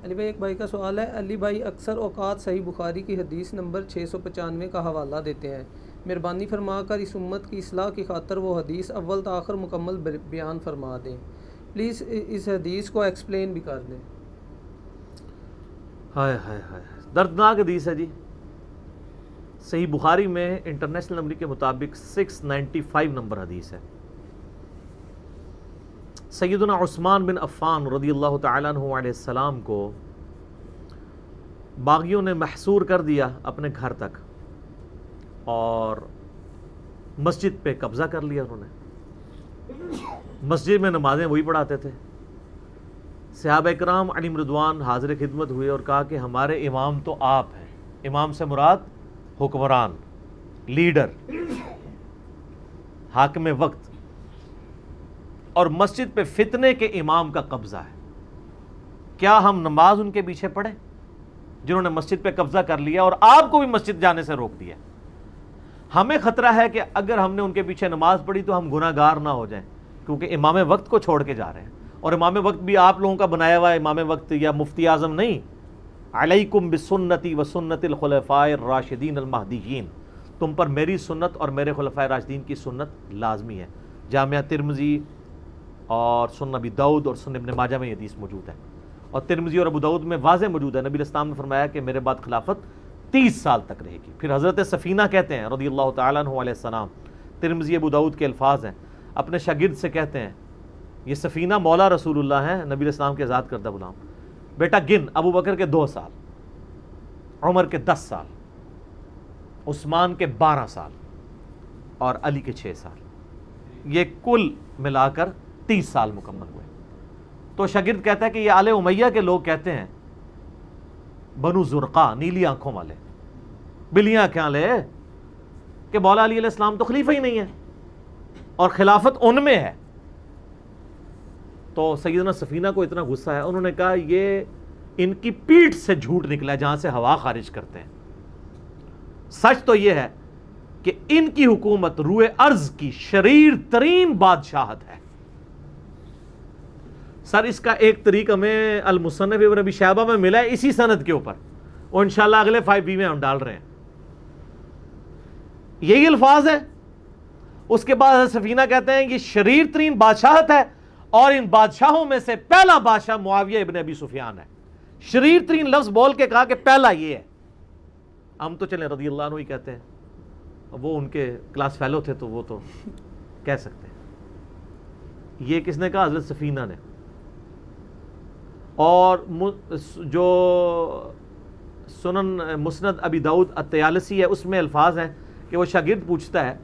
علی بھائی ایک بھائی کا سوال ہے، علی بھائی اکثر اوقات صحیح بخاری کی حدیث نمبر 695 کا حوالہ دیتے ہیں، مہربانی فرما کر اس امت کی اصلاح کی خاطر وہ حدیث اول تا آخر مکمل بیان فرما دیں، پلیز اس حدیث کو ایکسپلین بھی کر دیں۔ ہائے ہائے ہائے، دردناک حدیث ہے جی۔ صحیح بخاری میں انٹرنیشنل نمبر کے مطابق 695 نمبر حدیث ہے۔ سیدنا عثمان بن عفان رضی اللہ تعالیٰ عنہ علیہ السلام کو باغیوں نے محصور کر دیا اپنے گھر تک اور مسجد پہ قبضہ کر لیا انہوں نے۔ مسجد میں نمازیں وہی پڑھاتے تھے۔ صحابہ اکرام علیہم رضوان حاضر خدمت ہوئے اور کہا کہ ہمارے امام تو آپ ہیں۔ امام سے مراد حکمران، لیڈر، حاکم وقت، اور مسجد پہ فتنے کے امام کا قبضہ ہے، کیا ہم نماز ان کے پیچھے پڑھیں جنہوں نے مسجد پہ قبضہ کر لیا اور آپ کو بھی مسجد جانے سے روک دیا؟ ہمیں خطرہ ہے کہ اگر ہم نے ان کے پیچھے نماز پڑھی تو ہم گناہ گار نہ ہو جائیں، کیونکہ امام وقت کو چھوڑ کے جا رہے ہیں، اور امام وقت بھی آپ لوگوں کا بنایا ہوا ہے امام وقت یا مفتی اعظم نہیں۔ علیکم بسنتی و سنت الخلفاء الراشدین المہدیین، تم پر میری سنت اور میرے خلفاء راشدین کی سنت لازمی ہے۔ جامعہ ترمذی اور سنن ابی داؤد اور سنن ابن ماجہ میں یہ حدیث موجود ہے، اور ترمذی اور ابو داؤد میں واضح موجود ہے۔ نبی علیہ السلام نے فرمایا کہ میرے بعد خلافت 30 سال تک رہے گی۔ پھر حضرت سفینہ کہتے ہیں رضی اللہ تعالیٰ عنہ علیہ السلام، ترمذی ابو داؤد کے الفاظ ہیں، اپنے شاگرد سے کہتے ہیں، یہ سفینہ مولا رسول اللہ ہیں، نبی علیہ السلام کے آزاد کردہ غلام، بیٹا گن، ابو بکر کے 2 سال، عمر کے 10 سال، عثمان کے 12 سال اور علی کے 6 سال، یہ کل ملا کر 30 سال مکمل ہوئے۔ تو شاگرد کہتا ہے کہ یہ آل امیہ کے لوگ کہتے ہیں، بنو زرقا، نیلی آنکھوں والے، بلیاں آنکھیں والے، کہ مولا علی علیہ السلام تو خلیفہ ہی نہیں ہے اور خلافت ان میں ہے۔ تو سیدنا سفینہ کو اتنا غصہ ہے، انہوں نے کہا یہ ان کی پیٹھ سے جھوٹ نکلا ہے جہاں سے ہوا خارج کرتے ہیں۔ سچ تو یہ ہے کہ ان کی حکومت روئے ارض کی شریر ترین بادشاہت ہے۔ سر اس کا ایک طریق ہمیں المصنف ابن ابی شیبہ میں ملا ہے اسی سند کے اوپر، اور انشاءاللہ اگلے 5B میں ہم ڈال رہے ہیں، یہی الفاظ ہے۔ اس کے بعد سفینہ کہتے ہیں یہ شریر ترین بادشاہت ہے، اور ان بادشاہوں میں سے پہلا بادشاہ معاویہ ابن ابی سفیان ہے۔ شریر ترین لفظ بول کے کہا کہ پہلا یہ ہے۔ ہم تو چلیں رضی اللہ عنہ ہی کہتے ہیں، وہ ان کے کلاس فیلو تھے تو وہ تو کہہ سکتے ہیں۔ یہ کس نے کہا؟ حضرت سفینہ نے۔ اور جو سنن مسند ابی داؤد الطیالسی ہے اس میں الفاظ ہیں کہ وہ شاگرد پوچھتا ہے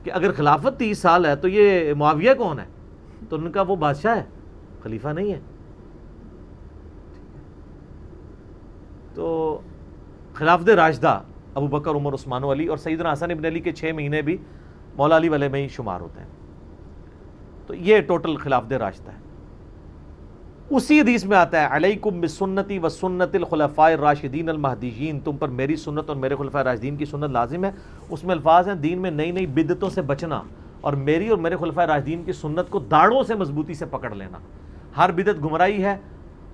کہ اگر خلافت 30 سال ہے تو یہ معاویہ کون ہے؟ تو ان کا وہ بادشاہ ہے، خلیفہ نہیں ہے۔ تو خلافت راشدہ ابو بکر، عمر، عثمان و علی، اور سیدنا حسن ابن علی کے 6 مہینے بھی مولا علی والے میں ہی شمار ہوتے ہیں۔ تو یہ ٹوٹل خلافت راشدہ ہے۔ اسی حدیث میں آتا ہے علیکم بسنتی و سنت الخلفاء الراشدین المہدیین، تم پر میری سنت اور میرے خلفاء راشدین کی سنت لازم ہے۔ اس میں الفاظ ہیں دین میں نئی نئی بدعتوں سے بچنا، اور میری اور میرے خلفاء راشدین کی سنت کو داڑھوں سے مضبوطی سے پکڑ لینا۔ ہر بدعت گمراہی ہے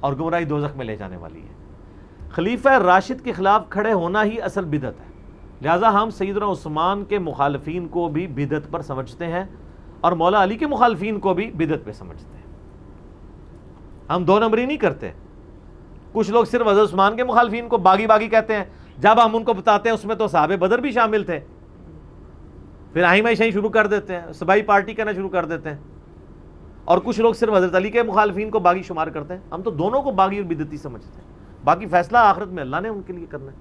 اور گمراہی دوزخ میں لے جانے والی ہے۔ خلیفہ راشد کے خلاف کھڑے ہونا ہی اصل بدعت ہے، لہٰذا ہم سیدنا عثمان کے مخالفین کو بھی بدعت پر سمجھتے ہیں اور مولا علی کے مخالفین کو بھی بدعت پہ سمجھتے ہیں۔ ہم 2 نمبری نہیں کرتے۔ کچھ لوگ صرف حضرت عثمان کے مخالفین کو باغی باغی کہتے ہیں، جب ہم ان کو بتاتے ہیں اس میں تو صحابہ بدر بھی شامل تھے، پھر آہی ماہی شہیں شروع کر دیتے ہیں، صبائی پارٹی کہنا شروع کر دیتے ہیں۔ اور کچھ لوگ صرف حضرت علی کے مخالفین کو باغی شمار کرتے ہیں۔ ہم تو دونوں کو باغی اور بدعتی سمجھتے ہیں، باقی فیصلہ آخرت میں اللہ نے ان کے لیے کرنا ہے۔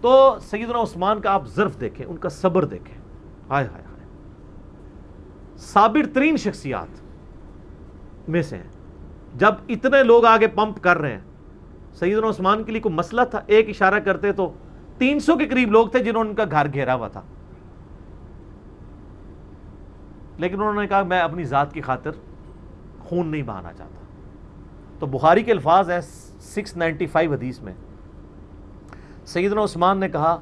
تو سیدنا عثمان کا آپ ظرف دیکھیں، ان کا صبر دیکھیں، ہائے ہائے ہائے، صابر ترین شخصیات میں سے ہیں۔ جب اتنے لوگ آگے پمپ کر رہے ہیں، سیدنا عثمان کے لیے کوئی مسئلہ تھا؟ ایک اشارہ کرتے تو 300 کے قریب لوگ تھے جنہوں نے ان کا گھر گھیرا ہوا تھا، لیکن انہوں نے کہا میں اپنی ذات کی خاطر خون نہیں بہانا چاہتا۔ تو بخاری کے الفاظ ہیں 695 حدیث میں، سیدنا عثمان نے کہا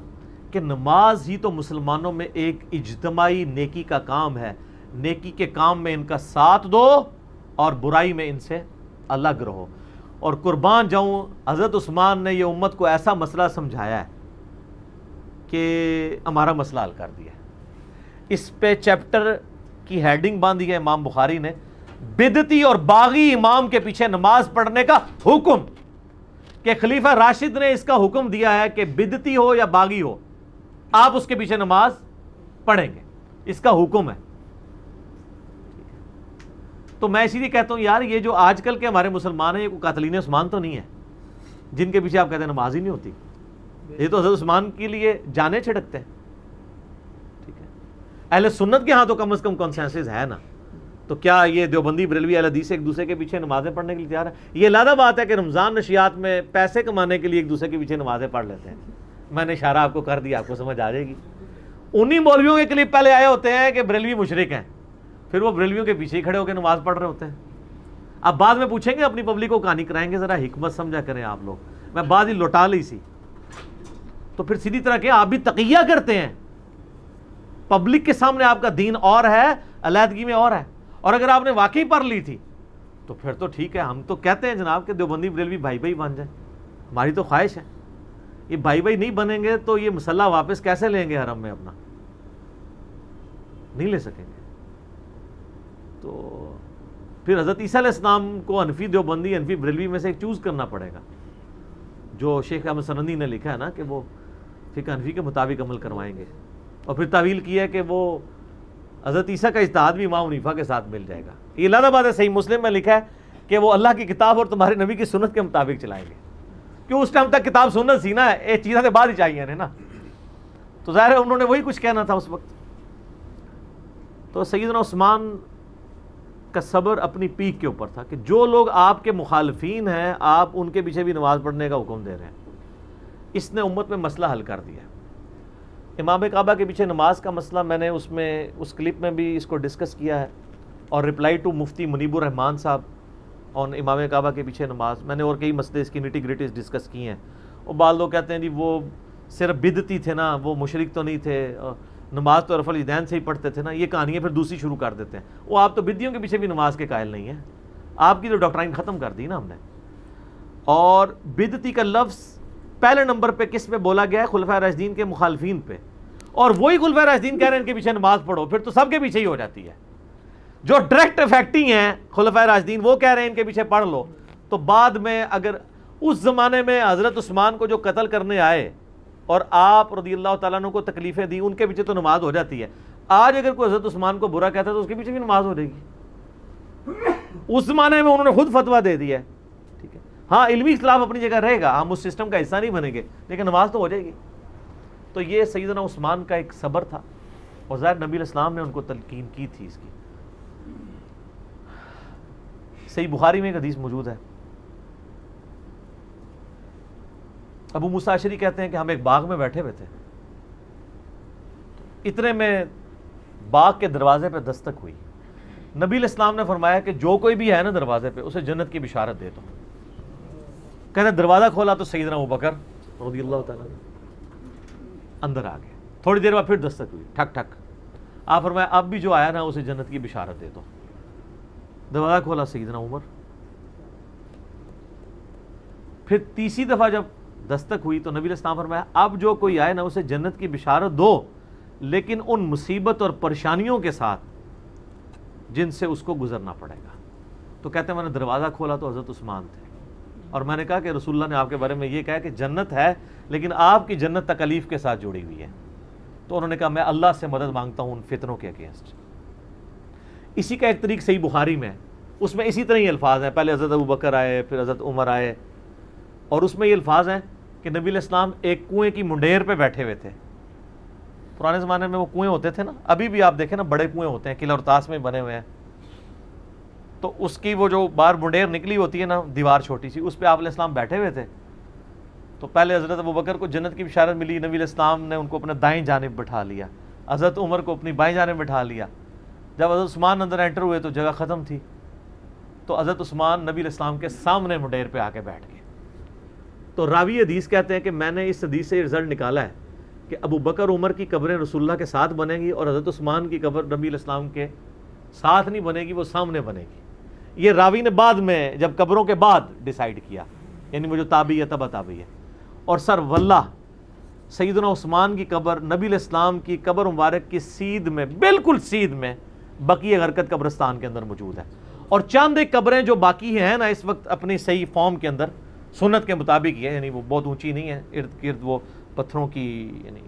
کہ نماز ہی تو مسلمانوں میں ایک اجتماعی نیکی کا کام ہے، نیکی کے کام میں ان کا ساتھ دو اور برائی میں ان سے الگ رہو۔ اور قربان جاؤں حضرت عثمان نے یہ امت کو ایسا مسئلہ سمجھایا ہے کہ ہمارا مسئلہ حل کر دیا ہے. اس پہ چیپٹر کی ہیڈنگ باندھی ہے امام بخاری نے, بدعتی اور باغی امام کے پیچھے نماز پڑھنے کا حکم, کہ خلیفہ راشد نے اس کا حکم دیا ہے کہ بدعتی ہو یا باغی ہو آپ اس کے پیچھے نماز پڑھیں گے, اس کا حکم ہے. تو میں اسی لیے کہتا ہوں یار یہ جو آج کل کے ہمارے مسلمان ہیں یہ کوئی قاتلین عثمان تو نہیں ہے جن کے پیچھے آپ کہتے ہیں نماز ہی نہیں ہوتی. یہ تو حضرت عثمان کے لیے جانے چھڑکتے ہیں. ٹھیک ہے, اہل سنت کے ہاں تو کم از کم کنسنسس ہے نا. تو کیا یہ دیوبندی بریلوی اہل حدیث ایک دوسرے کے پیچھے نمازیں پڑھنے کے لیے تیار ہے؟ یہ علیحدہ بات ہے کہ رمضان نشیات میں پیسے کمانے کے لیے ایک دوسرے کے پیچھے نمازیں پڑھ لیتے ہیں. میں نے اشارہ آپ کو کر دیا, آپ کو سمجھ آ جائے گی. انہی مولویوں کے کلپ پہلے آئے ہوتے ہیں کہ بریلوی مشرک ہیں, پھر وہ بریلویوں کے پیچھے ہی کھڑے ہو کے نماز پڑھ رہے ہوتے ہیں. اب بعد میں پوچھیں گے اپنی پبلک کو کہانی کرائیں گے, ذرا حکمت سمجھا کریں آپ لوگ. میں بعد ہی لوٹا لی سی تو پھر سیدھی طرح کہ آپ بھی تقیہ کرتے ہیں. پبلک کے سامنے آپ کا دین اور ہے, علیحدگی میں اور ہے. اور اگر آپ نے واقعی پڑھ لی تھی تو پھر تو ٹھیک ہے. ہم تو کہتے ہیں جناب کہ دیوبندی بریلوی بھائی بھائی بن جائیں, ہماری تو خواہش ہے. یہ بھائی بھائی نہیں بنیں گے تو یہ مسلح واپس کیسے لیں گے حرم میں اپنا؟ نہیں لے سکیں گے. تو پھر حضرت عیسیٰ علیہ السلام کو حنفی دیوبندی حنفی بریلوی میں سے ایک چوز کرنا پڑے گا, جو شیخ احمد سنندی نے لکھا ہے نا کہ وہ فقہ حنفی کے مطابق عمل کروائیں گے. اور پھر تعویل کی ہے کہ وہ حضرت عیسیٰ کا اجتہاد بھی امام حنیفہ کے ساتھ مل جائے گا. یہ علیحدہ بات ہے, صحیح مسلم میں لکھا ہے کہ وہ اللہ کی کتاب اور تمہارے نبی کی سنت کے مطابق چلائیں گے. کیوں اس ٹائم تک کتاب سنت سی نا, یہ چیزیں سے بعد ہی چاہیے نا. تو ظاہر ہے انہوں نے وہی کچھ کہنا تھا اس وقت. تو سیدنا عثمان کا صبر اپنی پیک کے اوپر تھا کہ جو لوگ آپ کے مخالفین ہیں آپ ان کے پیچھے بھی نماز پڑھنے کا حکم دے رہے ہیں. اس نے امت میں مسئلہ حل کر دیا. امام کعبہ کے پیچھے نماز کا مسئلہ میں نے اس کلپ میں بھی اس کو ڈسکس کیا ہے, اور رپلائی ٹو مفتی منیب الرحمان صاحب اور امام کعبہ کے پیچھے نماز, میں نے اور کئی مسئلے اس کی نیٹی گریٹیز ڈسکس کی ہیں. اور بعض لوگ کہتے ہیں جی وہ صرف بدعتی تھے نا, وہ مشرک تو نہیں تھے, نماز تو رفع الیدین سے ہی پڑھتے تھے نا. یہ کہانیاں پھر دوسری شروع کر دیتے ہیں. وہ آپ تو بدعیوں کے پیچھے بھی نماز کے قائل نہیں ہیں, آپ کی تو ڈاکٹرائن ختم کر دی نا ہم نے. اور بدعتی کا لفظ پہلے نمبر پہ کس پہ بولا گیا ہے؟ خلفائے راشدین کے مخالفین پہ. اور وہی خلفائے راشدین کہہ رہے ہیں ان کے پیچھے نماز پڑھو, پھر تو سب کے پیچھے ہی ہو جاتی ہے. جو ڈائریکٹ افیکٹنگ ہیں خلفائے راشدین وہ کہہ رہے ہیں ان کے پیچھے پڑھ لو, تو بعد میں اگر اس زمانے میں حضرت عثمان کو جو قتل کرنے آئے اور آپ رضی اللہ تعالیٰ عنہ کو تکلیفیں دی, ان کے پیچھے تو نماز ہو جاتی ہے. آج اگر کوئی حضرت عثمان کو برا کہتا ہے تو اس کے پیچھے بھی نماز ہو جائے گی. اس زمانے میں انہوں نے خود فتویٰ دے دیا ہے. ٹھیک ہے, ہاں علمی اختلاف اپنی جگہ رہے گا, ہم اس سسٹم کا حصہ نہیں بنیں گے, لیکن نماز تو ہو جائے گی. تو یہ سیدنا عثمان کا ایک صبر تھا, اور ظاہر نبی علیہ السلام نے ان کو تلقین کی تھی اس کی. صحیح بخاری میں ایک حدیث موجود ہے, ابو موسیٰ اشعری کہتے ہیں کہ ہم ایک باغ میں بیٹھے ہوئے تھے, اتنے میں باغ کے دروازے پہ دستک ہوئی. نبی علیہ السلام نے فرمایا کہ جو کوئی بھی ہے نا دروازے پہ اسے جنت کی بشارت دے دو. کہتے دروازہ کھولا تو سیدنا ابوبکر رضی اللہ تعالیٰ اندر آ گئے. تھوڑی دیر بعد پھر دستک ہوئی, ٹھک ٹھک. آپ فرمایا اب بھی جو آیا نا اسے جنت کی بشارت دے دو. دروازہ کھولا سیدنا عمر. پھر تیسری دفعہ جب دستک ہوئی تو نبی علیہ السلام فرمایا اب جو کوئی آئے نا اسے جنت کی بشارت دو, لیکن ان مصیبت اور پریشانیوں کے ساتھ جن سے اس کو گزرنا پڑے گا. تو کہتے ہیں میں نے دروازہ کھولا تو حضرت عثمان تھے, اور میں نے کہا کہ رسول اللہ نے آپ کے بارے میں یہ کہا کہ جنت ہے لیکن آپ کی جنت تکلیف کے ساتھ جڑی ہوئی ہے. تو انہوں نے کہا میں اللہ سے مدد مانگتا ہوں ان فتنوں کے اگینسٹ. اسی کا ایک طریق صحیح بخاری میں, اس میں اسی طرح ہی الفاظ ہیں. پہلے حضرت ابوبکر آئے, پھر حضرت عمر آئے, اور اس میں یہ الفاظ ہیں کہ نبی علیہ السلام ایک کنویں کی منڈیر پہ بیٹھے ہوئے تھے. پرانے زمانے میں وہ کنویں ہوتے تھے نا, ابھی بھی آپ دیکھیں نا بڑے کنویں ہوتے ہیں, قلعہ اور طاس میں بنے ہوئے ہیں. تو اس کی وہ جو باہر منڈیر نکلی ہوتی ہے نا, دیوار چھوٹی سی, اس پہ آپ علیہ السلام بیٹھے ہوئے تھے. تو پہلے حضرت ابوبکر کو جنت کی بشارت ملی, نبی علیہ السلام نے ان کو اپنے دائیں جانب بٹھا لیا, حضرت عمر کو اپنی بائیں جانب بٹھا لیا. جب حضرت عثمان اندر انٹر ہوئے تو جگہ ختم تھی, تو حضرت عثمان نبی علیہ السلام کے سامنے منڈیر پہ آ کے بیٹھ گئے. تو راوی حدیث کہتے ہیں کہ میں نے اس حدیث سے رزلٹ نکالا ہے کہ ابو بکر عمر کی قبریں رسول اللہ کے ساتھ بنیں گی, اور حضرت عثمان کی قبر نبی علیہ السلام کے ساتھ نہیں بنے گی, وہ سامنے بنے گی. یہ راوی نے بعد میں جب قبروں کے بعد ڈیسائیڈ کیا، یعنی وہ جو تابعی ہے تبع تابعی ہے. اور سر واللہ سیدنا عثمان کی قبر نبی علیہ السلام کی قبر مبارک کی سیدھ میں، بالکل سیدھ میں بقیع غرقد قبرستان کے اندر موجود ہے. اور چند ایک قبریں جو باقی ہیں نا اس وقت اپنی صحیح فارم کے اندر سنت کے مطابق ہی ہے، یعنی وہ بہت اونچی نہیں ہے، ارد گرد وہ پتھروں کی یعنی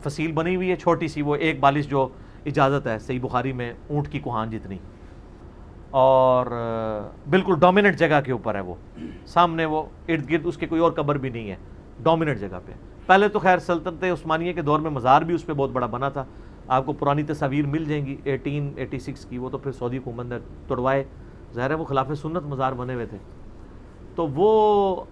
فصیل بنی ہوئی ہے چھوٹی سی، وہ ایک بالش جو اجازت ہے صحیح بخاری میں اونٹ کی کوہان جتنی، اور بالکل ڈومیننٹ جگہ کے اوپر ہے وہ، سامنے وہ ارد گرد اس کے کوئی اور قبر بھی نہیں ہے، ڈومیننٹ جگہ پہ. پہلے تو خیر سلطنت عثمانیہ کے دور میں مزار بھی اس پہ بہت بڑا بنا تھا، آپ کو پرانی تصاویر مل جائیں گی 1886 کی، وہ تو پھر سعودی حکومت نے توڑوائے، ظاہر ہے وہ خلاف سنت مزار بنے ہوئے تھے. تو وہ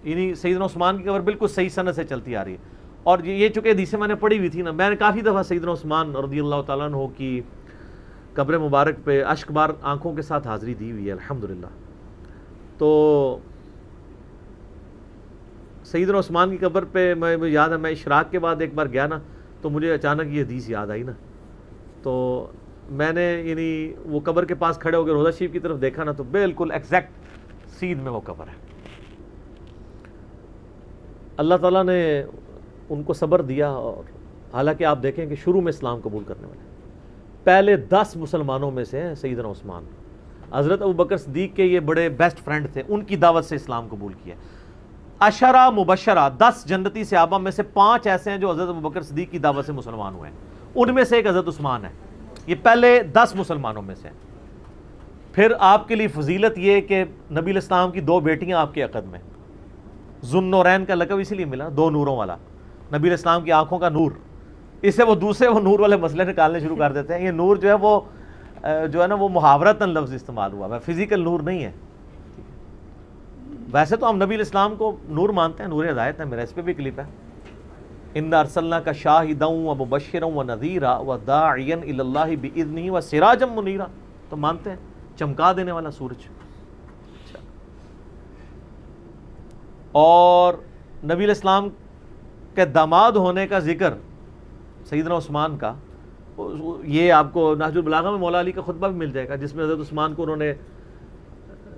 یعنی سیدنا عثمان کی قبر بالکل صحیح سند سے چلتی آ رہی ہے. اور یہ چونکہ حدیثیں میں نے پڑھی ہوئی تھی نا، میں نے کافی دفعہ سیدنا عثمان رضی اللہ تعالیٰ عنہ کی قبر مبارک پہ اشک بار آنکھوں کے ساتھ حاضری دی ہوئی ہے الحمدللہ. تو سیدنا عثمان کی قبر پہ مجھے یاد ہے، میں اشراق کے بعد ایک بار گیا نا تو مجھے اچانک یہ حدیث یاد آئی نا، تو میں نے یعنی وہ قبر کے پاس کھڑے ہو کے روضہ شریف کی طرف دیکھا نا تو بالکل ایگزیکٹ سیدھ میں وہ قبر ہے. اللہ تعالیٰ نے ان کو صبر دیا، اور حالانکہ آپ دیکھیں کہ شروع میں اسلام قبول کرنے والے پہلے 10 مسلمانوں میں سے ہیں سیدنا عثمان. حضرت ابوبکر صدیق کے یہ بڑے بیسٹ فرینڈ تھے، ان کی دعوت سے اسلام قبول کیا. عشرہ مبشرہ 10 جنتی صحابہ میں سے 5 ایسے ہیں جو حضرت ابوبکر صدیق کی دعوت سے مسلمان ہوئے ہیں، ان میں سے ایک حضرت عثمان ہے. یہ پہلے 10 مسلمانوں میں سے ہیں. پھر آپ کے لیے فضیلت یہ کہ نبی علیہ السلام کی 2 بیٹیاں آپ کے عقد میں، ذوالنورین کا لقب اسی لیے ملا، 2 نوروں والا، نبی علیہ السلام کی آنکھوں کا نور. اس سے وہ دوسرے وہ نور والے مسئلے نکالنے شروع کر دیتے ہیں. یہ نور جو ہے نا وہ محاورتاً لفظ استعمال ہوا ہے، فزیکل نور نہیں ہے. ویسے تو ہم نبی علیہ السلام کو نور مانتے ہیں، نور ہدایت ہے، میرا اس پہ بھی کلپ ہے، اِنَّا أَرْسَلْنَاکَ شَاهِدًا وَمُبَشِّرًا وَنَذِيرًا وَدَاعِيًا إِلَى اللَّهِ بِإِذْنِهِ وَسِرَاجًا مُنِيرًا. تو مانتے ہیں چمکا دینے والا سورج. اور نبی علیہ السلام کے داماد ہونے کا ذکر سیدنا عثمان کا، یہ آپ کو نہج البلاغہ میں مولا علی کا خطبہ بھی مل جائے گا، جس میں حضرت عثمان کو انہوں نے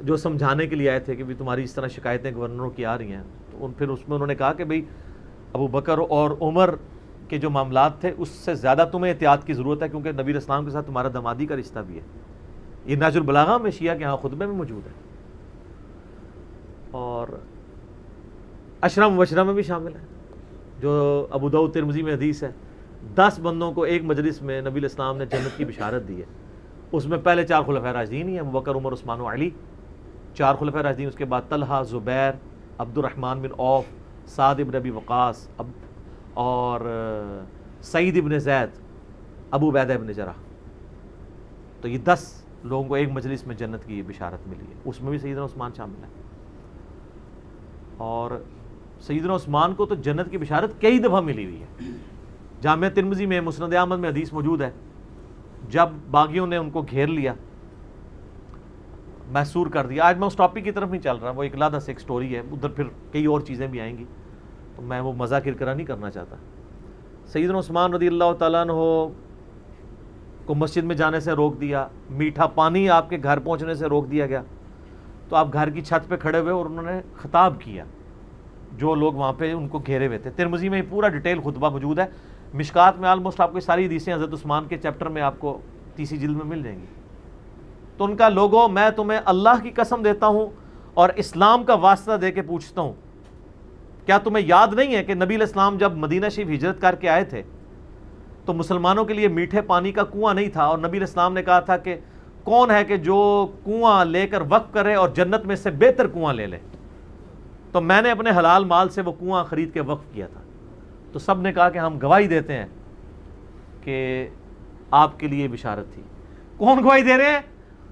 جو سمجھانے کے لیے آئے تھے کہ بھی تمہاری اس طرح شکایتیں گورنروں کی آ رہی ہیں، تو پھر اس میں انہوں نے کہا کہ بھئی ابو بکر اور عمر کے جو معاملات تھے اس سے زیادہ تمہیں احتیاط کی ضرورت ہے، کیونکہ نبی علیہ السلام کے ساتھ تمہارا دامادی کا رشتہ بھی ہے. یہ نہج البلاغہ میں شیعہ کے ہاں خطبے میں موجود ہے، اور عشرہ مبشرہ میں بھی شامل ہے، جو ابو داؤد ترمذی میں حدیث ہے 10 بندوں کو ایک مجلس میں نبی علیہ السلام نے جنت کی بشارت دی ہے. اس میں پہلے 4 خلفائے راشدین ہی ہیں، ابو بکر عمر عثمان و علی، 4 خلفائے راشدین، اس کے بعد طلحہ، زبیر، عبد الرحمن بن عوف، سعد بن ابی وقاص اور سعید بن زید، ابو عبیدہ بن جرح. تو یہ 10 لوگوں کو ایک مجلس میں جنت کی بشارت ملی ہے، اس میں بھی سیدنا عثمان شامل ہے. اور سیدنا عثمان کو تو جنت کی بشارت کئی دفعہ ملی ہوئی ہے. جامع ترمذی میں مسند احمد میں حدیث موجود ہے، جب باغیوں نے ان کو گھیر لیا، محصور کر دیا. آج میں اس ٹاپک کی طرف نہیں چل رہا، وہ ایک علیحدہ سے ایک سٹوری ہے، ادھر پھر کئی اور چیزیں بھی آئیں گی، تو میں وہ مزہ کرکرا نہیں کرنا چاہتا. سیدنا عثمان رضی اللہ تعالیٰ عنہ کو مسجد میں جانے سے روک دیا، میٹھا پانی آپ کے گھر پہنچنے سے روک دیا گیا. تو آپ گھر کی چھت پہ کھڑے ہوئے اور انہوں نے خطاب کیا جو لوگ وہاں پہ ان کو گھیرے ہوئے تھے. ترمذی میں پورا ڈیٹیل خطبہ موجود ہے. مشکات میں آلموسٹ آپ کو ساری حدیثیں حضرت عثمان کے چیپٹر میں آپ کو 30 جلد میں مل جائیں گی. تو ان کا لوگوں، میں تمہیں اللہ کی قسم دیتا ہوں اور اسلام کا واسطہ دے کے پوچھتا ہوں، کیا تمہیں یاد نہیں ہے کہ نبی علیہ السلام جب مدینہ شریف ہجرت کر کے آئے تھے تو مسلمانوں کے لیے میٹھے پانی کا کنواں نہیں تھا، اور نبی علیہ السلام نے کہا تھا کہ کون ہے کہ جو کنواں لے کر وقف کرے اور جنت میں سے بہتر کنواں لے لے؟ تو میں نے اپنے حلال مال سے وہ کنواں خرید کے وقف کیا تھا. تو سب نے کہا کہ ہم گواہی دیتے ہیں کہ آپ کے لیے بشارت تھی. کون گواہی دے رہے ہیں؟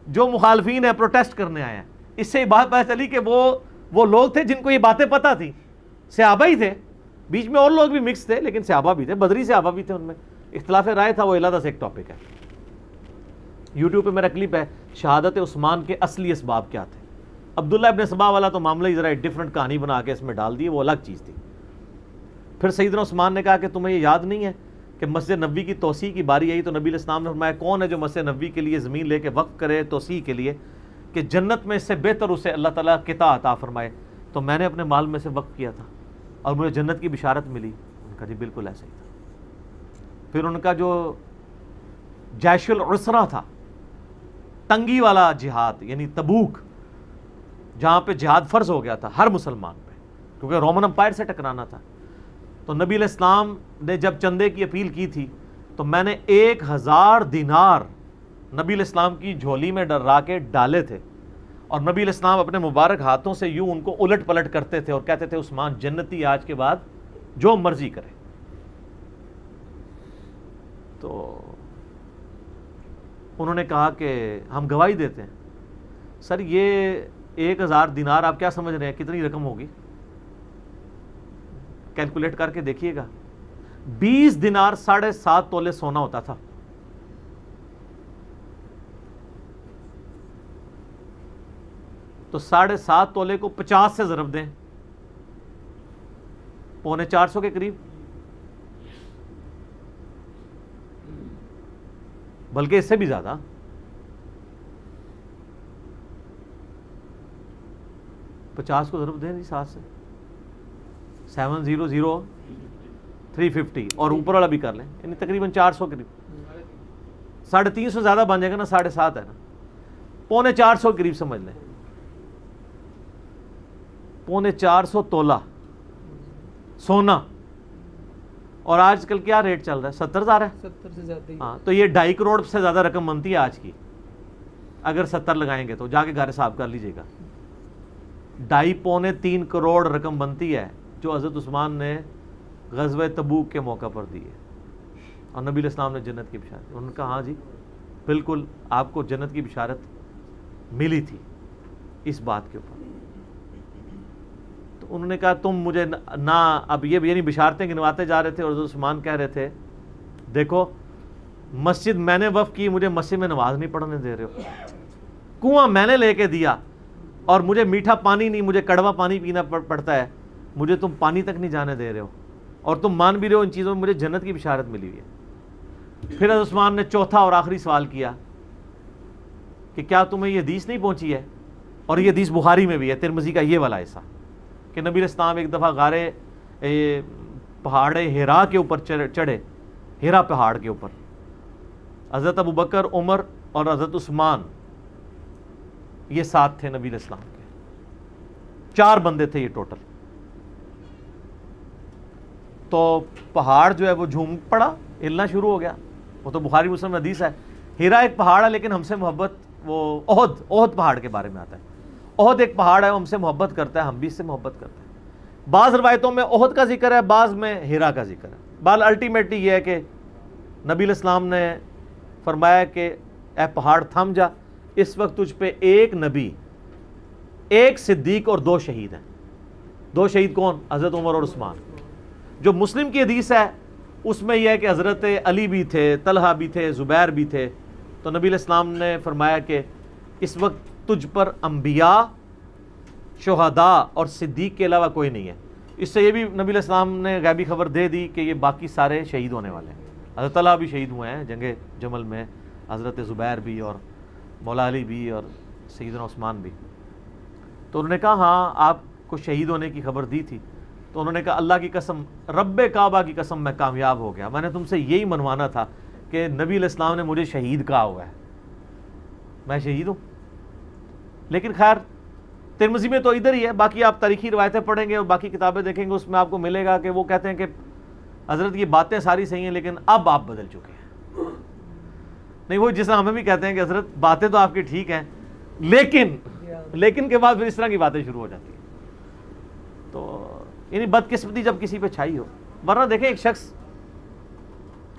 جو مخالفین ہیں، پروٹیسٹ کرنے آئے ہیں. اس سے بات پتہ چلی کہ وہ لوگ تھے جن کو یہ باتیں پتہ تھی، صحابہ ہی تھے، بیچ میں اور لوگ بھی مکس تھے لیکن صحابہ بھی تھے، بدری صحابہ بھی تھے. ان میں اختلاف رائے تھا، وہ علیحدہ سے ایک ٹاپک ہے. یوٹیوب پہ میرا کلپ ہے شہادت عثمان کے اصلی اسباب کیا تھے. عبداللہ ابن سبا والا تو معاملہ ہی ذرا ایک ڈفرنٹ کہانی بنا کے اس میں ڈال دی، وہ الگ چیز تھی. پھر سیدنا عثمان نے کہا کہ تمہیں یہ یاد نہیں ہے کہ مسجد نبوی کی توسیع کی باری آئی تو نبی علیہ السلام نے فرمایا کون ہے جو مسجد نبوی کے لیے زمین لے کے وقف کرے توسیع کے لیے کہ جنت میں اس سے بہتر اسے اللہ تعالیٰ قطع عطا فرمائے، تو میں نے اپنے مال میں سے وقف کیا تھا اور مجھے جنت کی بشارت ملی۔ ان کا جی بالکل ایسا ہی تھا۔ پھر ان کا جو جیش العسرہ تھا، تنگی والا جہاد، یعنی تبوک، جہاں پہ جہاد فرض ہو گیا تھا ہر مسلمان پہ کیونکہ رومن امپائر سے ٹکرانا تھا، تو نبی علیہ السلام نے جب چندے کی اپیل کی تھی تو میں نے 1000 دینار نبی علیہ السلام کی جھولی میں ڈرا کے ڈالے تھے، اور نبی علیہ السلام اپنے مبارک ہاتھوں سے یوں ان کو الٹ پلٹ کرتے تھے اور کہتے تھے عثمان جنتی آج کے بعد جو مرضی کرے۔ تو انہوں نے کہا کہ ہم گواہی دیتے ہیں۔ سر یہ 1000 دینار آپ کیا سمجھ رہے ہیں کتنی رقم ہوگی؟ کیلکولیٹ کر کے دیکھیے گا، 20 دینار 7.5 تولے سونا ہوتا تھا۔ تو 7.5 تولے کو 50 سے ضرب دیں، 450 کے قریب، بلکہ اس سے بھی زیادہ۔ پچاس کو ضرب دیں جی 7 سے، 700,350 اور اوپر والا بھی کر لیں، یعنی تقریباً 400 قریب، 350 زیادہ بن جائے گا نا، 7.5 ہے نا، 450 قریب سمجھ لیں، 450 تولہ سونا، اور آج کل کیا ریٹ چل رہا ہے؟ 70,000 ہے، 70 سے زیادہ ہی۔ ہاں، تو یہ 2.5 کروڑ سے زیادہ رقم بنتی ہے آج کی، اگر 70 لگائیں گے تو جا کے گھر حساب کر لیجئے گا، 2.5-3 کروڑ رقم بنتی ہے جو حضرت عثمان نے غزوہ تبوک کے موقع پر دی ہے، اور نبی علیہ السلام نے جنت کی بشارت، انہوں نے کہا ہاں جی بالکل آپ کو جنت کی بشارت ملی تھی اس بات کے اوپر۔ تو انہوں نے کہا تم مجھے نہ، اب یہ یعنی بشارتیں گنواتے جا رہے تھے، اور حضرت عثمان کہہ رہے تھے دیکھو مسجد میں نے وقف کی، مجھے مسجد میں نماز نہیں پڑھنے دے رہے ہو، کنواں میں نے لے کے دیا اور مجھے میٹھا پانی نہیں، مجھے کڑوا پانی پینا پڑتا ہے، مجھے تم پانی تک نہیں جانے دے رہے ہو، اور تم مان بھی رہے ہو ان چیزوں میں مجھے جنت کی بشارت ملی ہوئی ہے۔ پھر حضرت عثمان نے چوتھا اور آخری سوال کیا کہ کیا تمہیں یہ حدیث نہیں پہنچی ہے؟ اور یہ حدیث بخاری میں بھی ہے، ترمذی کا یہ والا حصہ، کہ نبی علیہ السلام ایک دفعہ غارے پہاڑ ہیرا کے اوپر چڑھے، ہیرا پہاڑ کے اوپر، حضرت ابوبکر، عمر اور حضرت عثمان یہ ساتھ تھے نبی علیہ السلام کے، 4 بندے تھے یہ ٹوٹل۔ تو پہاڑ جو ہے وہ جھوم پڑا، ہلنا شروع ہو گیا، وہ تو بخاری مسلم میں حدیث ہے۔ ہیرا ایک پہاڑ ہے لیکن ہم سے محبت، وہ احد پہاڑ کے بارے میں آتا ہے، احد ایک پہاڑ ہے، وہ ہم سے محبت کرتا ہے، ہم بھی اس سے محبت کرتے ہیں۔ بعض روایتوں میں احد کا ذکر ہے، بعض میں ہیرا کا ذکر ہے، بال الٹیمیٹلی یہ ہے کہ نبی علیہ السلام نے فرمایا کہ اے پہاڑ تھم جا، اس وقت تجھ پہ 1 نبی، 1 صدیق اور 2 شہید ہیں۔ 2 شہید کون؟ حضرت عمر اور عثمان۔ جو مسلم کی حدیث ہے اس میں یہ ہے کہ حضرت علی بھی تھے، طلحہ بھی تھے، زبیر بھی تھے۔ تو نبی علیہ السلام نے فرمایا کہ اس وقت تجھ پر انبیاء، شہداء اور صدیق کے علاوہ کوئی نہیں ہے۔ اس سے یہ بھی نبی علیہ السلام نے غیبی خبر دے دی کہ یہ باقی سارے شہید ہونے والے ہیں۔ حضرت طلحہ بھی شہید ہوئے ہیں جنگ جمل میں، حضرت زبیر بھی، اور مولا علی بھی، اور سیدنا عثمان بھی۔ تو انہوں نے کہا ہاں آپ کو شہید ہونے کی خبر دی تھی۔ تو انہوں نے کہا اللہ کی قسم، رب کعبہ کی قسم میں کامیاب ہو گیا، میں نے تم سے یہی منوانا تھا کہ نبی علیہ السلام نے مجھے شہید کہا ہوا ہے، میں شہید ہوں۔ لیکن خیر ترمذی میں تو ادھر ہی ہے، باقی آپ تاریخی روایتیں پڑھیں گے اور باقی کتابیں دیکھیں گے، اس میں آپ کو ملے گا کہ وہ کہتے ہیں کہ حضرت یہ باتیں ساری صحیح ہیں لیکن اب آپ بدل چکے ہیں۔ نہیں، وہ جس طرح ہمیں بھی کہتے ہیں کہ حضرت باتیں تو آپ کی ٹھیک ہیں لیکن کے بعد پھر اس طرح کی باتیں شروع ہو جاتی ہیں۔ تو یعنی بدقسمتی جب کسی پہ چھائی ہو، ورنہ دیکھیں ایک شخص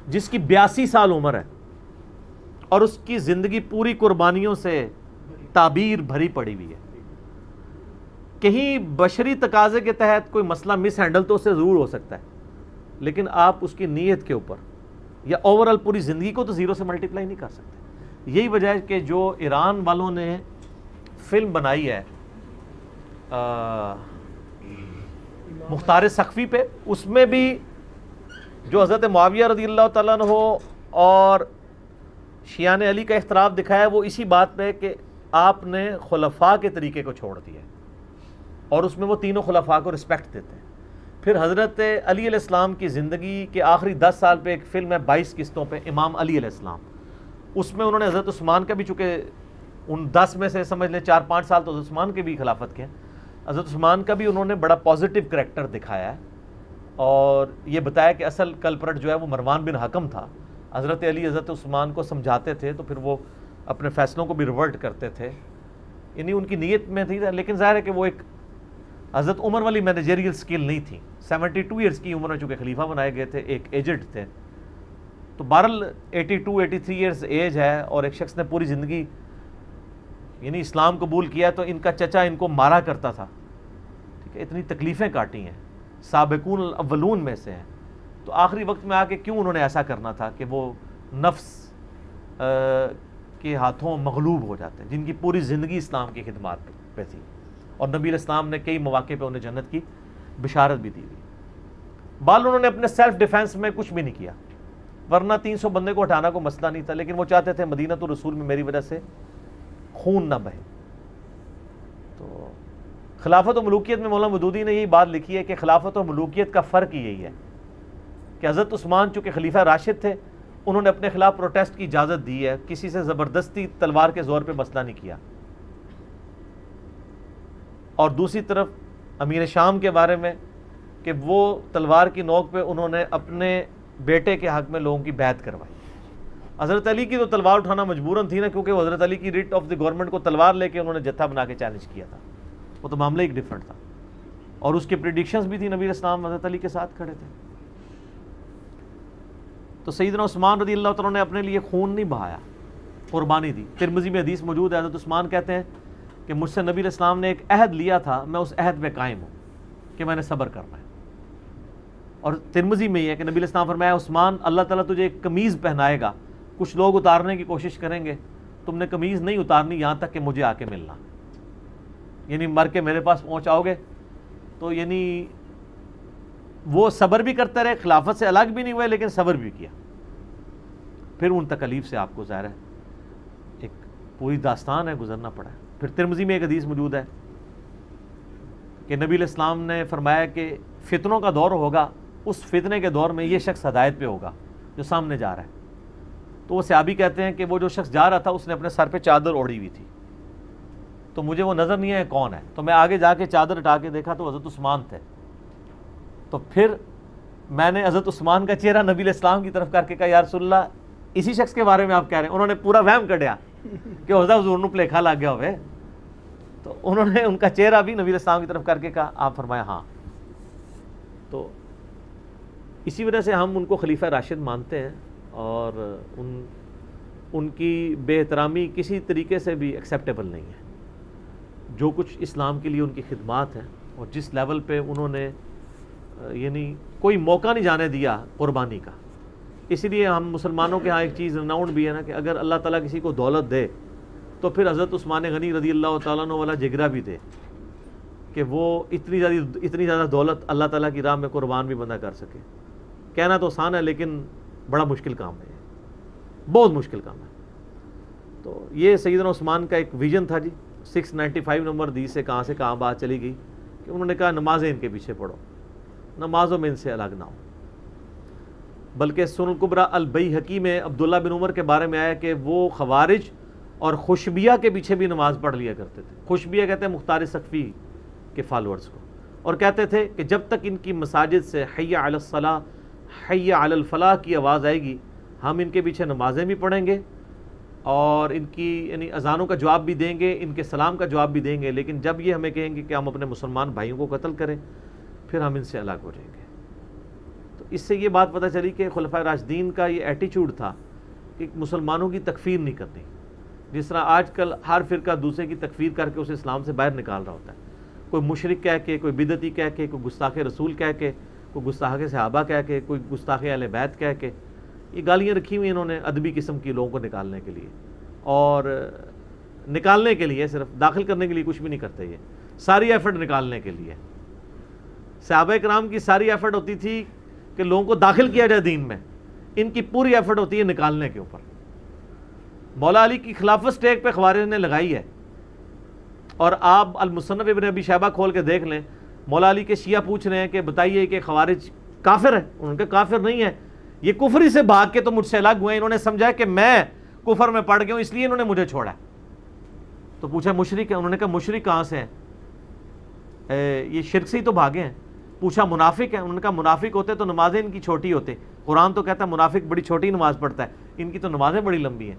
جس کی 82 سال عمر ہے اور اس کی زندگی پوری قربانیوں سے تعبیر بھری پڑی ہوئی ہے، کہیں بشری تقاضے کے تحت کوئی مسئلہ مس ہینڈل تو اس سے ضرور ہو سکتا ہے، لیکن آپ اس کی نیت کے اوپر یا اوورال پوری زندگی کو تو 0 سے ملٹیپلائی نہیں کر سکتے۔ یہی وجہ ہے کہ جو ایران والوں نے فلم بنائی ہے مختار سقفی پہ، اس میں بھی جو حضرت معاویہ رضی اللہ تعالیٰ عنہ اور شیعان علی کا اختلاف دکھایا وہ اسی بات پہ کہ آپ نے خلفاء کے طریقے کو چھوڑ دیا اور اس میں وہ تینوں خلفاء کو رسپیکٹ دیتے ہیں. پھر حضرت علی علیہ السلام کی زندگی کے آخری 10 سال پہ ایک فلم ہے 22 قسطوں پہ امام علی علیہ السلام, اس میں انہوں نے حضرت عثمان کا بھی, چونکہ ان 10 میں سے سمجھ لیں 4-5 سال تو حضرت عثمان کے بھی خلافت کے ہیں, حضرت عثمان کا بھی انہوں نے بڑا پازیٹیو کریکٹر دکھایا ہے اور یہ بتایا کہ اصل کلپرٹ جو ہے وہ مروان بن حکم تھا. حضرت علی حضرت عثمان کو سمجھاتے تھے تو پھر وہ اپنے فیصلوں کو بھی ریورٹ کرتے تھے, یعنی ان کی نیت میں تھی, لیکن ظاہر ہے کہ وہ ایک حضرت عمر والی مینیجریل سکل نہیں تھی. 72 ایئرس کی عمر میں چونکہ خلیفہ بنائے گئے تھے, ایک ایجڈ تھے, تو بہرحال 82-83 ایئرس ایج ہے اور ایک شخص نے پوری زندگی یعنی اسلام قبول کیا تو ان کا چچا ان کو مارا کرتا تھا, ٹھیک ہے, اتنی تکلیفیں کاٹی ہیں, سابقون الاولون میں سے ہیں, تو آخری وقت میں آ کے کیوں انہوں نے ایسا کرنا تھا کہ وہ نفس کے ہاتھوں مغلوب ہو جاتے ہیں, جن کی پوری زندگی اسلام کی خدمات پہ تھی اور نبی علیہ السلام نے کئی مواقع پہ انہیں جنت کی بشارت بھی دی ہوئی. بال انہوں نے اپنے سیلف ڈیفینس میں کچھ بھی نہیں کیا, ورنہ 300 بندے کو ہٹانا کو مسئلہ نہیں تھا, لیکن وہ چاہتے تھے مدینہ تو رسول میں میری وجہ سے خون نہ بہے. تو خلافت و ملوکیت میں مولانا مودودی نے یہی بات لکھی ہے کہ خلافت و ملوکیت کا فرق یہی ہے کہ حضرت عثمان چونکہ خلیفہ راشد تھے انہوں نے اپنے خلاف پروٹیسٹ کی اجازت دی ہے, کسی سے زبردستی تلوار کے زور پہ مسئلہ نہیں کیا. اور دوسری طرف امیر شام کے بارے میں کہ وہ تلوار کی نوک پہ انہوں نے اپنے بیٹے کے حق میں لوگوں کی بیعت کروائی. حضرت علی کی تو تلوار اٹھانا مجبوراً تھی نا, کیونکہ وہ حضرت علی کی ریٹ آف دی گورنمنٹ کو تلوار لے کے انہوں نے جتھا بنا کے چیلنج کیا تھا, وہ تو معاملہ ایک ڈیفرنٹ تھا, اور اس کی پریڈکشنز بھی تھی, نبی اسلام حضرت علی کے ساتھ کھڑے تھے. تو سیدنا عثمان رضی اللہ تعالیٰ نے اپنے لیے خون نہیں بہایا, قربانی دی. ترمذی میں حدیث موجود ہے, حضرت عثمان کہتے ہیں کہ مجھ سے نبی علیہ السلام نے ایک عہد لیا تھا, میں اس عہد پہ قائم ہوں کہ میں نے صبر کرنا ہے. اور ترمذی میں یہ ہے کہ نبی علیہ السلام فرمایا عثمان اللہ تعالیٰ تجھے ایک قمیض پہنائے گا, کچھ لوگ اتارنے کی کوشش کریں گے, تم نے قمیض نہیں اتارنی یہاں تک کہ مجھے آ کے ملنا, یعنی مر کے میرے پاس پہنچاؤ گے. تو یعنی وہ صبر بھی کرتے رہے, خلافت سے الگ بھی نہیں ہوئے لیکن صبر بھی کیا. پھر ان تکلیف سے آپ کو ظاہر ہے ایک پوری داستان ہے گزرنا پڑا ہے. پھر ترمذی میں ایک حدیث موجود ہے کہ نبی علیہ السلام نے فرمایا کہ فتنوں کا دور ہوگا, اس فتنے کے دور میں یہ شخص ہدایت پہ ہوگا جو سامنے جا رہا ہے. تو وہ صحابی کہتے ہیں کہ وہ جو شخص جا رہا تھا اس نے اپنے سر پہ چادر اوڑھی ہوئی تھی, تو مجھے وہ نظر نہیں ہے کون ہے, تو میں آگے جا کے چادر ہٹا کے دیکھا تو حضرت عثمان تھے. تو پھر میں نے حضرت عثمان کا چہرہ نبی علیہ السلام کی طرف کر کے کہا یا رسول اللہ اسی شخص کے بارے میں آپ کہہ رہے ہیں. انہوں نے پورا وہم کڈیا کہ حضرت حضور نو پلیکھا لگ گیا ہوئے, تو انہوں نے ان کا چہرہ بھی نبی علیہ السلام کی طرف کر کے کہا, آپ فرمایا ہاں. تو اسی وجہ سے ہم ان کو خلیفہ راشد مانتے ہیں اور ان کی بے احترامی کسی طریقے سے بھی ایکسیپٹیبل نہیں ہے. جو کچھ اسلام کے لیے ان کی خدمات ہیں اور جس لیول پہ انہوں نے یعنی کوئی موقع نہیں جانے دیا قربانی کا. اسی لیے ہم مسلمانوں کے ہاں ایک چیز رناؤنڈ بھی ہے نا کہ اگر اللہ تعالیٰ کسی کو دولت دے تو پھر حضرت عثمان غنی رضی اللہ تعالیٰ عنہ والا جگرا بھی دے کہ وہ اتنی زیادہ دولت اللہ تعالیٰ کی راہ میں قربان بھی بندہ کر سکے. کہنا تو آسان ہے لیکن بڑا مشکل کام ہے, بہت مشکل کام ہے. تو یہ سیدنا عثمان کا ایک ویژن تھا جی. 695 نمبر حدیث سے کہاں بات چلی گئی کہ انہوں نے کہا نمازیں ان کے پیچھے پڑھو, نمازوں میں ان سے الگ نہ ہو. بلکہ سنن الکبریٰ البیہقی میں عبداللہ بن عمر کے بارے میں آیا کہ وہ خوارج اور خوشبیہ کے پیچھے بھی نماز پڑھ لیا کرتے تھے. خوشبیہ کہتے ہیں مختار سقفی کے فالورز کو, اور کہتے تھے کہ جب تک ان کی مساجد سے حی علی الصلاۃ حی علی الفلاح کی آواز آئے گی ہم ان کے پیچھے نمازیں بھی پڑھیں گے اور ان کی یعنی اذانوں کا جواب بھی دیں گے, ان کے سلام کا جواب بھی دیں گے, لیکن جب یہ ہمیں کہیں گے کہ ہم اپنے مسلمان بھائیوں کو قتل کریں پھر ہم ان سے الگ ہو جائیں گے. تو اس سے یہ بات پتہ چلی کہ خلفائے راشدین کا یہ ایٹیچیوڈ تھا کہ مسلمانوں کی تکفیر نہیں کرنی. جس طرح آج کل ہر فرقہ دوسرے کی تکفیر کر کے اسے اسلام سے باہر نکال رہا ہوتا ہے, کوئی مشرک کہہ کے, کوئی بدعتی کہہ کے, کوئی گستاخ رسول کہہ کے, کوئی گستاخ صحابہ کہہ کے, کوئی گستاخ اہل بیت کہہ کے. یہ گالیاں رکھی ہوئی انہوں نے ادبی قسم کی لوگوں کو نکالنے کے لیے, اور نکالنے کے لیے صرف داخل کرنے کے لیے کچھ بھی نہیں کرتے. یہ ساری ایفرٹ نکالنے کے لیے. صحابہ کرام کی ساری ایفرٹ ہوتی تھی کہ لوگوں کو داخل کیا جائے دین میں، ان کی پوری ایفرٹ ہوتی ہے نکالنے کے اوپر۔ مولا علی کی خلافت سٹیک پہ خوارج نے لگائی ہے، اور آپ المصنف ابن ابی شیبہ کھول کے دیکھ لیں، مولا علی کے شیعہ پوچھ رہے ہیں کہ بتائیے کہ خوارج کافر ہے، ان کے کافر نہیں ہے، یہ کفری سے بھاگ کے تو مجھ سے الگ ہوئے، انہوں نے سمجھا کہ میں کفر میں پڑ گیا ہوں اس لیے انہوں نے مجھے چھوڑا۔ تو پوچھا مشرک ہے، انہوں نے کہا مشرک کہاں سے ہیں، یہ شرک سے ہی تو بھاگے ہیں۔ پوچھا منافق ہے، انہوں نے کہا منافق ہوتے تو نمازیں ان کی چھوٹی ہوتے، قرآن تو کہتا ہے منافق بڑی چھوٹی نماز پڑھتا ہے، ان کی تو نمازیں بڑی لمبی ہیں۔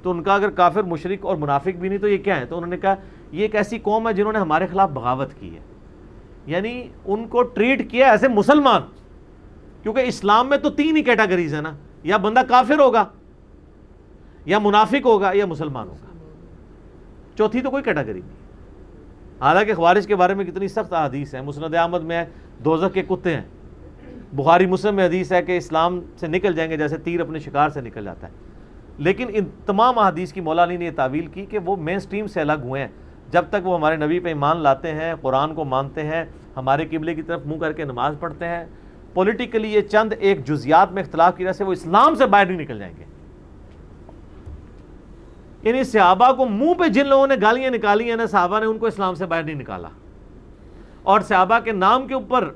تو ان کا اگر کافر مشرک اور منافق بھی نہیں تو یہ کیا ہے؟ تو انہوں نے کہا یہ ایک ایسی قوم ہے جنہوں نے ہمارے خلاف بغاوت کی ہے، یعنی ان کو ٹریٹ کیا ایسے مسلمان، کیونکہ اسلام میں تو 3 ہی کیٹیگریز ہیں نا، یا بندہ کافر ہوگا، یا منافق ہوگا، یا مسلمان ہوگا، چوتھی تو کوئی کیٹیگری نہیں۔ حالانکہ خوارج کے بارے میں کتنی سخت احادیث ہیں، مسند احمد میں ہے دوزخ کے کتے ہیں، بخاری مسلم میں حدیث ہے کہ اسلام سے نکل جائیں گے جیسے تیر اپنے شکار سے نکل جاتا ہے۔ لیکن ان تمام احادیث کی مولا علی نے یہ تعویل کی کہ وہ مین سٹریم سے الگ ہوئے ہیں، جب تک وہ ہمارے نبی پہ ایمان لاتے ہیں، قرآن کو مانتے ہیں، ہمارے قبلے کی طرف منہ کر کے نماز پڑھتے ہیں، پولیٹیکلی یہ چند ایک جزیات میں اختلاف کی وجہ سے وہ اسلام سے باہر نہیں نکل جائیں گے۔ یعنی صحابہ کو منہ پہ جن لوگوں نے گالیاں نکالی ہیں نا، صحابہ نے ان کو اسلام سے باہر نہیں نکالا، اور صحابہ کے نام کے اوپر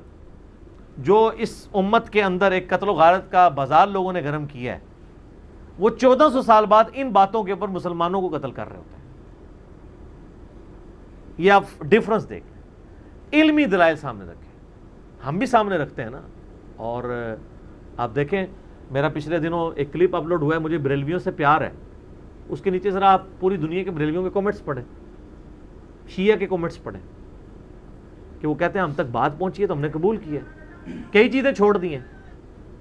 جو اس امت کے اندر ایک قتل و غارت کا بازار لوگوں نے گرم کیا ہے، وہ 1400 سال بعد ان باتوں کے اوپر مسلمانوں کو قتل کر رہے ہوتے ہیں۔ یہ آپ ڈیفرنس دیکھیں، علمی دلائل سامنے رکھیں، ہم بھی سامنے رکھتے ہیں نا۔ اور آپ دیکھیں میرا پچھلے دنوں ایک کلپ اپلوڈ ہوا ہے، مجھے بریلویوں سے پیار ہے، اس کے نیچے ذرا آپ پوری دنیا کے بریلویوں کے کومنٹس پڑھیں، شیعہ کے کومنٹس پڑھیں، کہ وہ کہتے ہیں ہم تک بات پہنچی ہے تو ہم نے قبول کی ہے، کئی چیزیں چھوڑ دی ہیں۔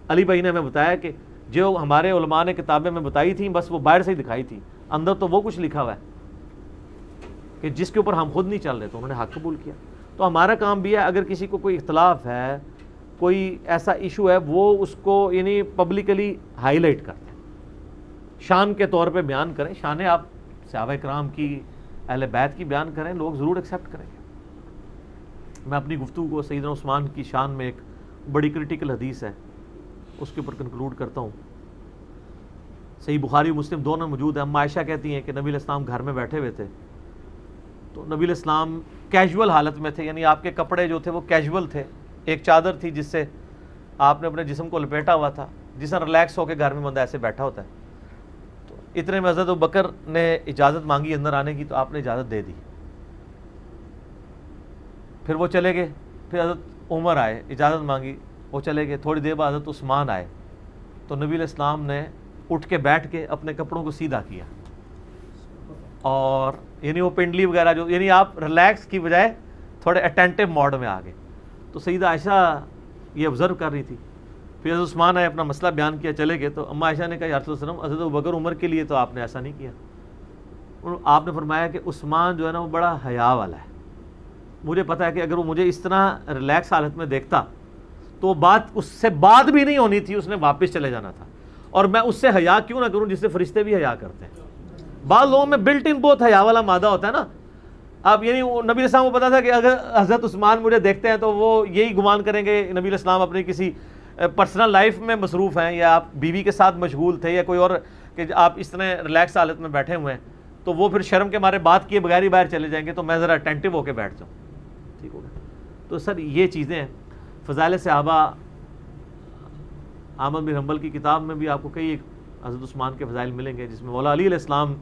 علی بھائی نے ہمیں بتایا کہ جو ہمارے علماء نے کتابیں میں بتائی تھیں بس وہ باہر سے ہی دکھائی تھی، اندر تو وہ کچھ لکھا ہوا ہے کہ جس کے اوپر ہم خود نہیں چل رہے، تو انہوں نے حق قبول کیا۔ تو ہمارا کام بھی ہے اگر کسی کو کوئی اختلاف ہے، کوئی ایسا ایشو ہے، وہ اس کو یعنی پبلکلی ہائی لائٹ کرتے ہیں، شان کے طور پہ بیان کریں، شانیں آپ صحابہ کرام کی، اہل بیت کی بیان کریں، لوگ ضرور ایکسیپٹ کریں گے۔ میں اپنی گفتگو کو سیدنا عثمان کی شان میں ایک بڑی کرٹیکل حدیث ہے اس کے اوپر کنکلوڈ کرتا ہوں۔ صحیح بخاری و مسلم دونوں موجود ہیں۔ اما عائشہ کہتی ہیں کہ نبی علیہ السلام گھر میں بیٹھے ہوئے تھے، تو نبی علیہ السلام کیجول حالت میں تھے، یعنی آپ کے کپڑے جو تھے وہ کیجول تھے، ایک چادر تھی جس سے آپ نے اپنے جسم کو لپیٹا ہوا تھا، جس طرح ریلیکس ہو کے گھر میں بندہ ایسے بیٹھا ہوتا ہے۔ تو اتنے میں حضرت ابوبکر نے اجازت مانگی اندر آنے کی، تو آپ نے اجازت دے دی، پھر وہ چلے گئے، پھر حضرت عمر آئے، اجازت مانگی، وہ چلے گئے، تھوڑی دیر بعد حضرت عثمان آئے، تو نبی علیہ السلام نے اٹھ کے بیٹھ کے اپنے کپڑوں کو سیدھا کیا، اور یعنی وہ پنڈلی وغیرہ جو یعنی آپ ریلیکس کی بجائے تھوڑے اٹینٹیو موڈ میں آ گئے۔ تو سیدہ عائشہ یہ آبزرو کر رہی تھی، پھر حضرت عثمان آئے، اپنا مسئلہ بیان کیا، چلے گئے۔ تو اما عائشہ نے کہا یا رسول اللہ صلی اللہ علیہ وسلم، حضرت ابوبکر عمر کے لیے تو آپ نے ایسا نہیں کیا۔ آپ نے فرمایا کہ عثمان جو ہے نا وہ بڑا حیا والا ہے، مجھے پتا ہے کہ اگر وہ مجھے اس طرح ریلیکس حالت میں دیکھتا تو بات اس سے بات بھی نہیں ہونی تھی، اس نے واپس چلے جانا تھا، اور میں اس سے حیا کیوں نہ کروں جس سے فرشتے بھی حیا کرتے ہیں۔ بعض لوگوں میں بلٹ ان بہت حیا والا مادہ ہوتا ہے نا، اب یعنی نبی علیہ السلام کو پتا تھا کہ اگر حضرت عثمان مجھے دیکھتے ہیں تو وہ یہی گمان کریں گے نبی علیہ السلام اپنی کسی پرسنل لائف میں مصروف ہیں، یا آپ بیوی کے ساتھ مشغول تھے، یا کوئی اور کہ آپ اس طرح ریلیکس حالت میں بیٹھے ہوئے ہیں، تو وہ پھر شرم کے مارے بات کیے بغیر ہی باہر چلے جائیں گے، تو میں ذرا اٹینٹیو ہو کے بیٹھ جاؤں، ٹھیک ہوگا۔ تو سر یہ چیزیں ہیں۔ فضائل صحابہ احمد بن حنبل کی کتاب میں بھی آپ کو کئی حضرت عثمان کے فضائل ملیں گے، جس میں مولا علی علیہ السلام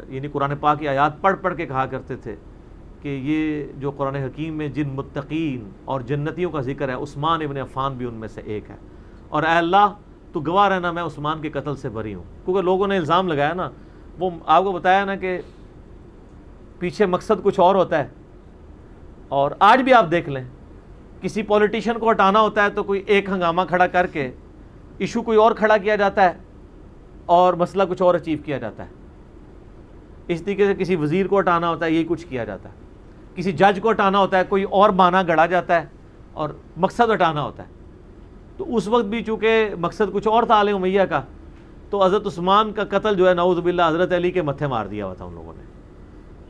یعنی قرآن پاک کی آیات پڑھ پڑھ کے کہا کرتے تھے کہ یہ جو قرآن حکیم میں جن متقین اور جنتیوں کا ذکر ہے، عثمان ابن عفان بھی ان میں سے ایک ہے، اور اے اللہ تو گواہ رہنا میں عثمان کے قتل سے بری ہوں، کیونکہ لوگوں نے الزام لگایا نا، وہ آپ کو بتایا نا کہ پیچھے مقصد کچھ اور ہوتا ہے۔ اور آج بھی آپ دیکھ لیں، کسی پولیٹیشین کو ہٹانا ہوتا ہے تو کوئی ایک ہنگامہ کھڑا کر کے ایشو کوئی اور کھڑا کیا جاتا ہے اور مسئلہ کچھ اور اچیو کیا جاتا ہے۔ اس طریقے سے کسی وزیر کو ہٹانا ہوتا ہے، یہی کچھ کیا جاتا ہے، کسی جج کو ہٹانا ہوتا ہے، کوئی اور بہانہ گڑا جاتا ہے اور مقصد ہٹانا ہوتا ہے۔ تو اس وقت بھی چونکہ مقصد کچھ اور تھا علیہ امیہ کا، تو حضرت عثمان کا قتل جو ہے نعوذ باللہ حضرت علی کے متھے مار دیا ہوا تھا ان لوگوں نے۔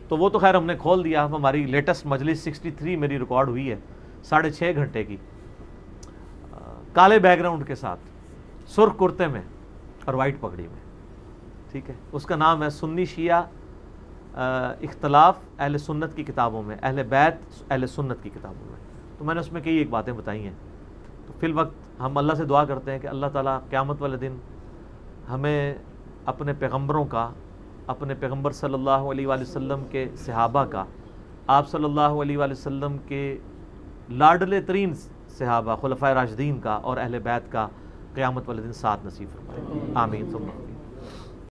تو وہ تو خیر ہم نے کھول دیا، ہماری لیٹسٹ مجلس 63 میری ریکارڈ ہوئی ہے 6.5 گھنٹے کی، کالے بیک گراؤنڈ کے ساتھ، سرخ کرتے میں اور وائٹ پگڑی میں، ٹھیک ہے. اس کا نام ہے سنی شیعہ اختلاف اہل سنت کی کتابوں میں، اہل بیت اہل سنت کی کتابوں میں. تو میں نے اس میں کئی ایک باتیں بتائی ہیں. تو فی الوقت ہم اللہ سے دعا کرتے ہیں کہ اللہ تعالیٰ قیامت والے دن ہمیں اپنے پیغمبروں کا، اپنے پیغمبر صلی اللہ علیہ وآلہ وسلم کے صحابہ کا، آپ صلی اللہ علیہ وآلہ وسلم کے لاڈلے ترین صحابہ خلفائے راشدین کا اور اہل بیت کا قیامت والے دن ساتھ نصیب فرمائے. آمین ثم